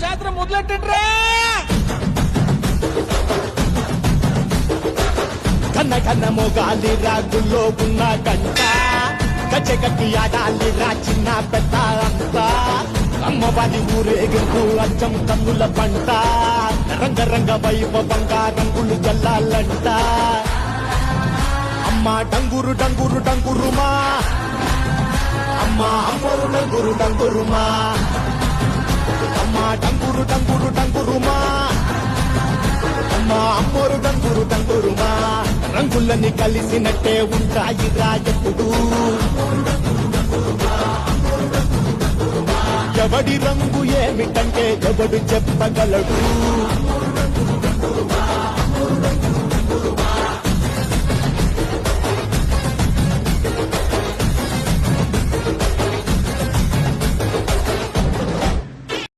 జాతర మొదలెట్టండ్రా. కన్న కన్న మొగాలి రాగుల్లో ఉన్న గంట గచ్చగట్టి ఆడాలి రా చిన్న పెద్ద అంతా అమ్మవారి ఊరేగింపు అచ్చం కన్నుల పంట రంగరంగ వైభవంగా రంగులు జల్లాలంట అమ్మ డంగురు డంగురు డంగురుమా అమ్మ అమ్మోరు డంగురు డంగురుమా అమ్మ డంగురు డంగురు డంగురుమా అమ్మ అమ్మోరు డంగురు డంగురుమా రంగులని కలిసినట్టే ఉంటాయి రాజపుడు ఎవడి రంగు ఏమిటంటే ఎవడు చెప్పగలడు